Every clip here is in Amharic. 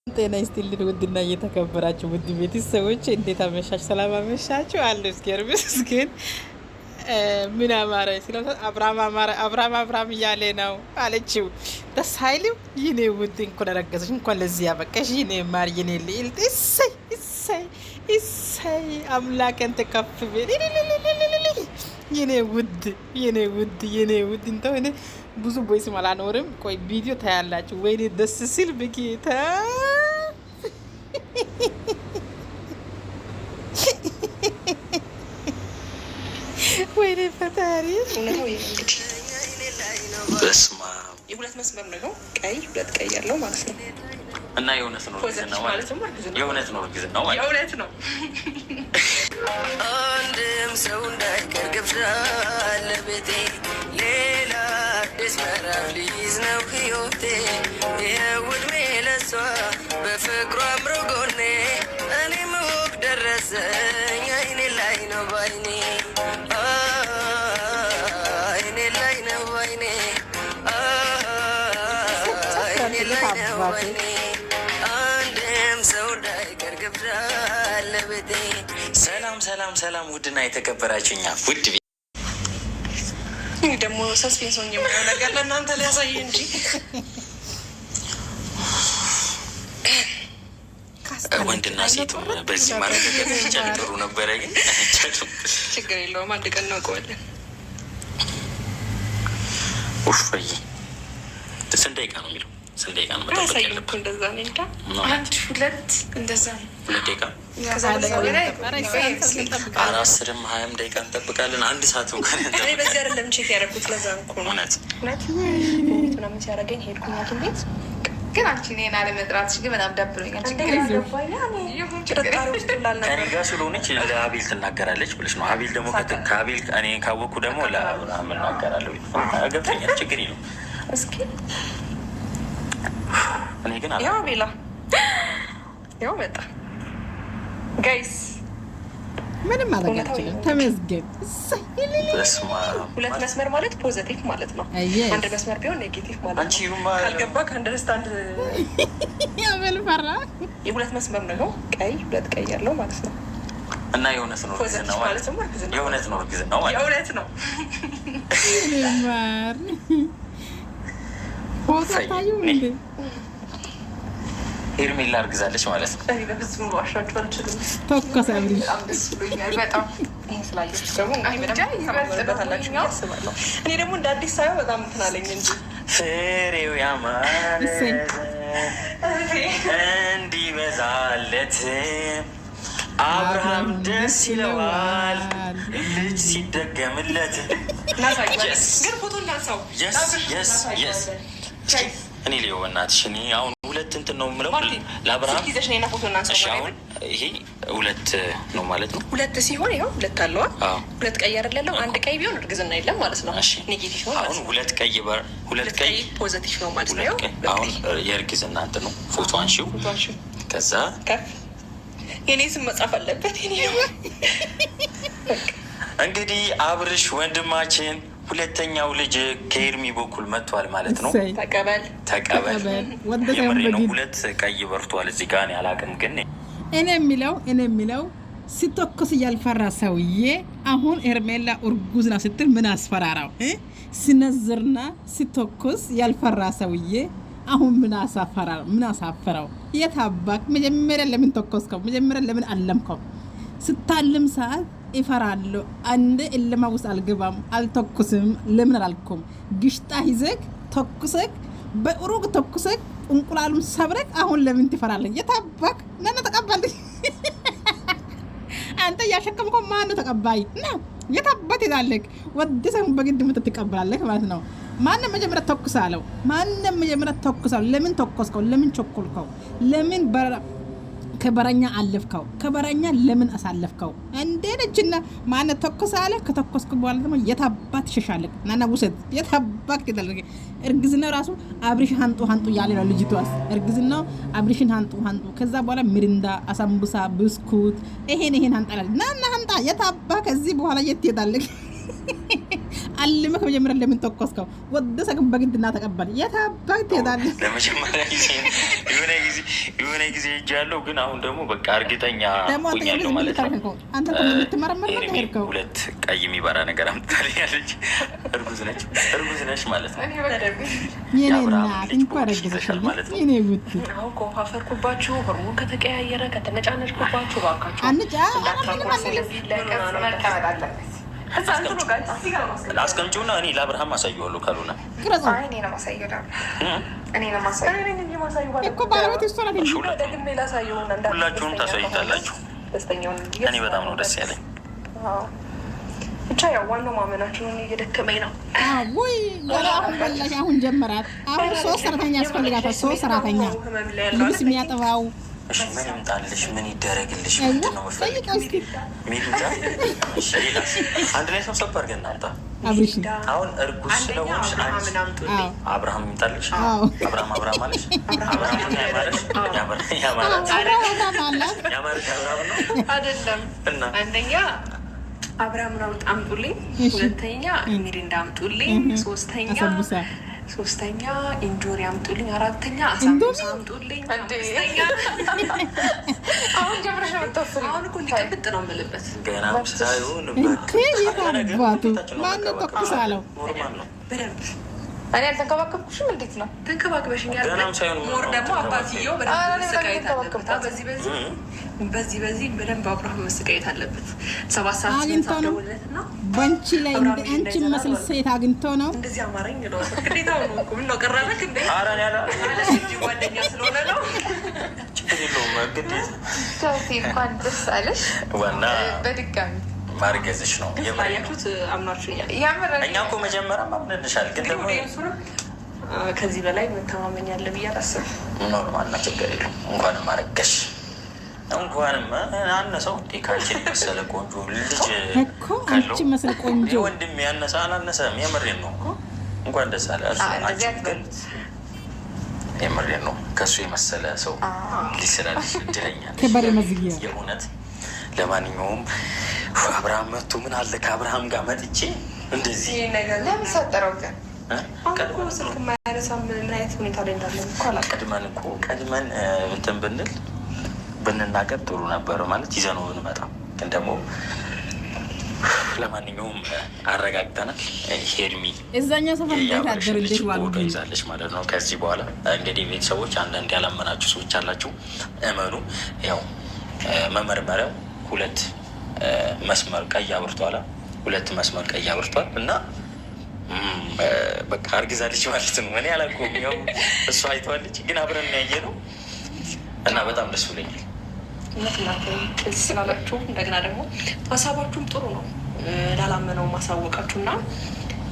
ጤና ይስጥልኝ ውድና እየተከበራችሁ ውድ ቤተሰቦች እንዴት አመሻችሁ? ሰላም አመሻችሁ አለ እስኪርብስ ግን ምን አማረኝ ሲለው አብራም እያለ ነው አለችው። ደስ አይልም? ይኔ ውድ እንኳን ረገዘሽ እንኳን ለዚህ ያበቃሽ ይኔ ማር ይኔ ልዕልት እሰይ አምላክ አንተ ከፍ በል የኔ ውድ እንተው እኔ ብዙ ቦይስ አላኖርም። ቆይ ቪዲዮ ታያላችሁ። ወይኔ ደስ ሲል በጌታ ወይኔ ፈጣሪ በስማ የሁለት መስመር ነው። ቀይ ሁለት ቀይ ያለው ማለት ነው። እና የእውነት ነው እርግዝናው ማለት ነው። የእውነት ነው እርግዝናው ማለት የእውነት ነው። አንድም ሰው እንዳይቀር ግብዣ ለቤቴ ሌላ አዲስ ምዕራፍ ሊይዝ ነው ሕይወቴ የውድሜ ለሷ በፍቅሯ አምሮ ጎኔ እኔ ምውቅ ደረሰኝ አይኔ ላይ ነው ባይኔ አይኔ ላይ ነው ባይኔ አይኔ ላይ ነው ባይኔ አንድም ሰው እንዳይቀር ግብዣ ለቤቴ። ሰላም ውድና የተከበራችሁኛ ውድ ደግሞ ሰስፔንስ ሆኜ የምለው ነገር ለእናንተ ሊያሳይ እንጂ ወንድና ሴት በዚህ ማረጋገጥ ይቻል ጥሩ ነበረ፣ ግን ችግር የለውም። አንድ ቀን እናውቀዋለን። ውይ ስንት ደቂቃ ነው የሚለው? ስንት ደቂቃ ነው መጠበቅ ያለብን? እንደዛ ነው እንዳ አንድ ሁለት እንደዛ ነው። 2 ደቂቃ አስርም 20 ደቂቃ እንጠብቃለን። አንድ ሰዓት እንኳን በዚህ አይደለም ቼክ ያደረኩት። ለዛ እኮ ነው እውነት ምናምን ሲያደርገኝ ሄድኩኝ ሐኪም ቤት። ግን አንቺ እኔን አለመጥራትሽ ግን በጣም ደብሮኛል። ከኔ ጋር ስለሆነች ለአቤል ትናገራለች ብለሽ ነው። አቤል ደግሞ ከአቤል እኔ ካወቅኩ ደግሞ ለአብርሃም እናገራለሁ። ገብቶኛል። ችግር የለውም። እስኪ እኔ ግን ያው ቤላ ያው መጣ ጋይስ ምንም ማለት አልችልም። ተመስገን። ሁለት መስመር ማለት ፖዘቲቭ ማለት ነው። አንድ መስመር ቢሆን ኔጌቲቭ ማለት ነው። ካልገባ ከአንደርስታንድ ያበል ፈራ። የሁለት መስመር ነው። ቀይ ሁለት ቀይ ያለው ማለት ነው። እና የእውነት ነው እርግዝናው ማለት ነው። የእውነት ነው እርግዝናው ማለት የእውነት ነው። ማር ፎቶ ታዩ እንዴ? ሄርሜላ እርግዛለች ማለት ነው። እኔ በፍጹም ዋሻችሁ አልችልም። ተኮሰ ብሪ ደስ ብሎኛል በጣም። ይሄን ስላየሁት ደግሞ አስባለሁ። እኔ ደግሞ እንደ አዲስ ሳየው በጣም እንትን አለኝ እንጂ ፍሬው ያማረ እንዲበዛለት አብርሃም ደስ ይለዋል ልጅ ሲደገምለት። ግን ፎቶ እናንሳው። እኔ ሊሆን በእናትሽ እኔ አሁን ሁለት እንትን ነው የምለው ለአብርሃም ጊዜሽ ነው ፎቶ እናንሳው። አሁን ይሄ ሁለት ነው ማለት ነው። ሁለት ሲሆን ይኸው ሁለት አለዋ። ሁለት ቀይ አይደል ያለው? አንድ ቀይ ቢሆን እርግዝና የለም ማለት ነው። ኔጌቲቭ ነው። አሁን ሁለት ቀይ ፖዘቲቭ ነው ማለት ነው። አሁን የእርግዝና እንትን ነው። ፎቶ አንሺው። ከዛ የኔ ስም መጻፍ አለበት። እንግዲህ አብርሽ ወንድማችን ሁለተኛው ልጅ ከኤርሚ በኩል መጥቷል ማለት ነው። ተቀበል። የምሬ ነው። ሁለት ቀይ በርቷል እዚህ ጋር ያላቅም። ግን እኔ የሚለው ሲተኮስ ያልፈራ ሰውዬ አሁን ሄርሜላ እርጉዝ ናት ስትል ምን አስፈራራው? ሲነዝርና ሲተኮስ ያልፈራ ሰውዬ አሁን ምን አሳፈራው? የታባክ መጀመሪያ ለምን ተኮስከው? መጀመሪያ ለምን አለምከው? ስታልም ሰዓት ይፈራለሁ። አንድ እልማ ውስጥ አልገባም አልተኩስም ለምን አላልኩም? ግሽጣ ይዘግ ተኩሰክ በሩቅ ተኩሰክ እንቁላሉን ሰብረክ አሁን ለምን ትፈራለህ? የታባክ ነነ ተቀባል። አንተ ያሸከምከው ማን ነው ተቀባይ? ነው የታባት ይዛለክ ወደሰን በግድ ምትተቀበላለክ ማለት ነው። ማንም መጀመሪያ ተኩሳለው። ለምን ተኮስከው? ለምን ቸኮልከው? ለምን ከበረኛ አለፍከው? ከበረኛ ለምን አሳለፍከው? እንዴነችና ማን ተኮሳለ? ከተኮስኩ በኋላ ደግሞ የታባት ይሸሻለክ ናና ውሰድ የታባት ይደልክ። እርግዝናው ራሱ አብሪሽ ሃንጡ ያለ ነው። ልጅቷስ እርግዝናው አብሪሽን ሃንጡ። ከዛ በኋላ ሚሪንዳ፣ አሳምቡሳ፣ ብስኩት ይሄን ሃንጣላል ናና ሃንጣ የታባ ከዚህ በኋላ የት ይዳልክ? አልመክ መጀመሪያ ለምን ተቆስከው ወደ ሰግን በግድና ተቀበል የታባክ ትሄዳለህ። ለመጀመሪያ ጊዜ የሆነ ጊዜ ሄጃለሁ፣ ግን አሁን ደግሞ በቃ እርግጠኛ ሆኛለሁ ማለት ነው። አንተ እኮ የምትመረመር ነው ሄድከው። ሁለት ቀይ የሚበራ ነገር አምጥታለች። እርጉዝ ነች ማለት ነው። የኔ እናት እንኳን ረግዘሻል ማለት ነው። የኔ ጉት አሁን ኮፋፈርኩባችሁ፣ ሆርሞን ከተቀያየረ ከተነጫነጭኩባችሁ ባካችሁ አስቀምጪውና እኔ ለአብርሃም አሳየዋለሁ። ካልሆነ ሁላችሁም ታሳይታላችሁ። እኔ በጣም ነው ደስ ያለኝ። ብቻ ያው ዋናው ማመናችሁን እየደከመኝ ነው። ወይ ገና አሁን በላሽ፣ አሁን ጀመራት። አሁን 3 ሰራተኛ ያስፈልጋታል። 3 ሰራተኛ ልብስ የሚያጥባው። እሺ ምን ይምጣልሽ? ምን ይደረግልሽ? ምንድን ነው የምፈልገው? ሚሪንዳ። እሺ ሌላስ? አንድ ላይ ሰብሰብ አድርገን እናምጣ። አብርሽ አሁን እርጉዝ ስለሆንሽ አብርሃም ይምጣልሽ። አብርሃም አለሽ። አብርሃም ነው ያማረሽ። ያማረሽ አብርሃም ነው አይደለም? እና አንደኛ አብርሃምን አምጡልኝ፣ ሁለተኛ ሚሪንዳ አምጡልኝ፣ ሶስተኛ ኢንጆሪ አምጡልኝ፣ አራተኛ አሳምቡሳ አምጡልኝ፣ አምስተኛ አሁን ጀምረሽ መጥተፍ። አሁን እኮ ሊቀብጥ ነው የምልበት ገና ሳይሆን በቃ ማነው ተኩሳለው በደንብ እኔ አልተንከባከብኩሽም። እንዴት ነው ተንከባክበሽኛል? ሞር ደግሞ አባትየው በደንብ መሰቃየት አለበት። በዚህ በደንብ አብርሃም መሰቃየት አለበት። 7 ሰዓት አግኝቶ ነው በአንቺ ላይ አንቺ መስል ሴት አግኝቶ ነው እንደዚህ አማረኝ ነው። ግዴታ ነው እኮ ምን ነው ቀራለክ እንዴ? ኧረ ያላ ጓደኛ ስለሆነ ነው። ችግር የለውም። ግዴታ እንኳን ደስ አለሽ። ዋና በድጋሚ ማርገዝሽ ነው የማያችሁት። አምናችሁ እኛ እኮ መጀመሪያ ማምነንሻል፣ ግን ደግሞ ከዚህ በላይ መተማመኛ አለ ብዬ አላስብም። ኖርማል ነው፣ ችግር የለውም። እንኳንም አረገሽ፣ እንኳንም አነሰው። ከአንቺ መሰለ ቆንጆ ልጅ እኮ አንቺ መሰለ ቆንጆ ወንድም ያነሰ አላነሰም። የምሬን ነው። እንኳን ደስ አለ። ግን የምሬን ነው። ከሱ የመሰለ ሰው ልጅ ስላለሽ እድለኛ ነሽ የእውነት። ለማንኛውም አብርሃም መጥቶ ምን አለ ከአብርሃም ጋር መጥቼ እንደዚህ ነገር ለምን ሰጠረው? ግን ቀድሞ ስልክ የማያነሳ ምን አይነት ሁኔታ ላይ እንዳለ ቀድመን እንትን ብንናገር ጥሩ ነበር ማለት ይዘነው ብንመጣ። ግን ደግሞ ለማንኛውም አረጋግጠናል። ሄርሚ እዛኛው ሰፈር ይዛለች ማለት ነው። ከዚህ በኋላ እንግዲህ ቤተሰቦች አንዳንድ ያላመናችሁ ሰዎች አላችሁ፣ እመኑ። ያው መመርመሪያው 2 መስመር ቀይ አብርቷል፣ 2 መስመር ቀይ አብርቷል እና በቃ አርግዛለች ማለት ነው። እኔ አላውቀውም፣ ያው እሷ አይተዋለች፣ ግን አብረን ያየ ነው እና በጣም ደስ ብለኛል። ስላላችሁ እንደገና ደግሞ ሀሳባችሁም ጥሩ ነው። ላላመነው ማሳወቃችሁ እና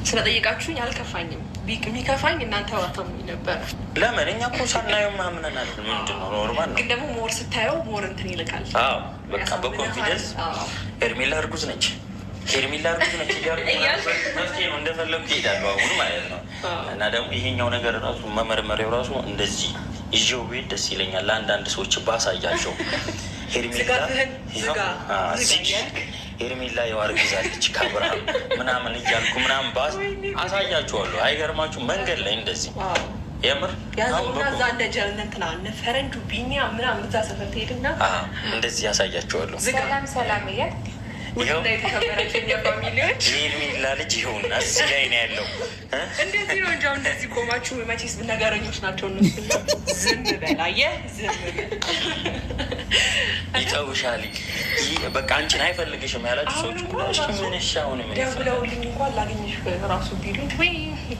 ስለጠየቃችሁኝ አልከፋኝም። የሚከፋኝ እናንተ ዋታሙኝ ነበር። ለምን እኛ እኮ ሳናየው ማምነናል። ምንድን ነው ኖርማል ነው፣ ግን ደግሞ ሞር ስታየው ሞር እንትን ይልቃል። በቃ በኮንፊደንስ ሄርሜላ እርጉዝ ነች መፍትሄ ነው እንደፈለጉ ይሄዳሉ አሁን ማለት ነው። እና ደግሞ ይሄኛው ነገር ራሱ መመርመሪያው ራሱ እንደዚህ ይዤው ቤት ደስ ይለኛል። ለአንዳንድ ሰዎች ባሳያቸው ሄርሜላ ያው አርግዛለች ከአብርሃም ምናምን እያልኩ ምናምን አሳያቸዋለሁ። አይገርማችሁ? መንገድ ላይ እንደዚህ የምር ያዘውና እዛ እንደ ጀርነትና ፈረንጁ ቢኒያ ምናምን እዛ ሰፈር ትሄድና እንደዚህ ያሳያቸዋለሁ። ሰላም እያል ሄርሜላ ልጅ ይኸውና እዚህ ላይ ነው ያለው። እንደዚህ ነው እንጂ እንደዚህ ቆማችሁ መቼስ ነገረኞች ናቸው እነሱ። ዝም በላየ ዝም ይተውሻል። በቃ አንቺን አይፈልግሽም ያላችሁ ሰዎች ምንሻውን ደውለውልኝ እንኳን ላገኝሽ ራሱ ቢሉኝ ወይ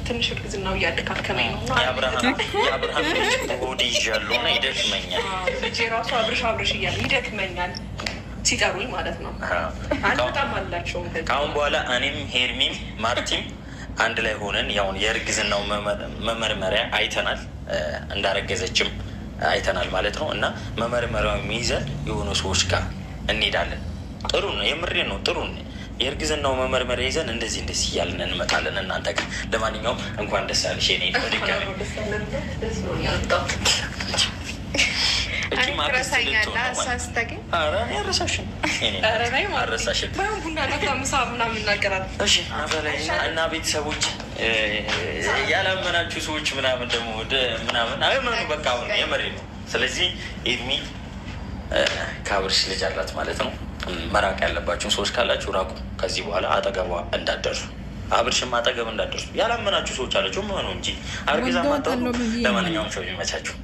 ትንሽ እርግዝናው እያደካከመኝ ነው። የአብርሃም ልጅ ሆድ ይዣለሁ እና ይደክመኛል። ልጄ ራሱ አብርሽ እያለ ይደክመኛል ሲጠሩኝ ማለት ነው። በጣም አላቸው። ከአሁን በኋላ እኔም ሄርሚም ማርቲም አንድ ላይ ሆነን ያውን የእርግዝናው መመርመሪያ አይተናል፣ እንዳረገዘችም አይተናል ማለት ነው። እና መመርመሪያው የሚይዘን የሆኑ ሰዎች ጋር እንሄዳለን። ጥሩ ነው፣ የምሬን ነው። ጥሩ ነው። የእርግዝናው መመርመሪያ ይዘን እንደዚህ እያልን እንመጣለን እናንተ ጋር። ለማንኛውም እንኳን ደስ ያለሽ። እኔ በድጋሚ እና ቤተሰቦች ያላመናችሁ ሰዎች ምናምን ደግሞ ምናምን አመኑ። በቃ አሁን የመሬ ነው። ስለዚህ ኤድሚ ከአብርሽ ልጅ አላት ማለት ነው። መራቅ ያለባችሁን ሰዎች ካላችሁ ራቁ። ከዚህ በኋላ አጠገቧ እንዳትደርሱ፣ አብርሽም አጠገብ እንዳትደርሱ። ያላመናችሁ ሰዎች አላችሁ መሆኑ እንጂ አርግዛ ማጣ። ለማንኛውም ሰው ይመቻችሁ።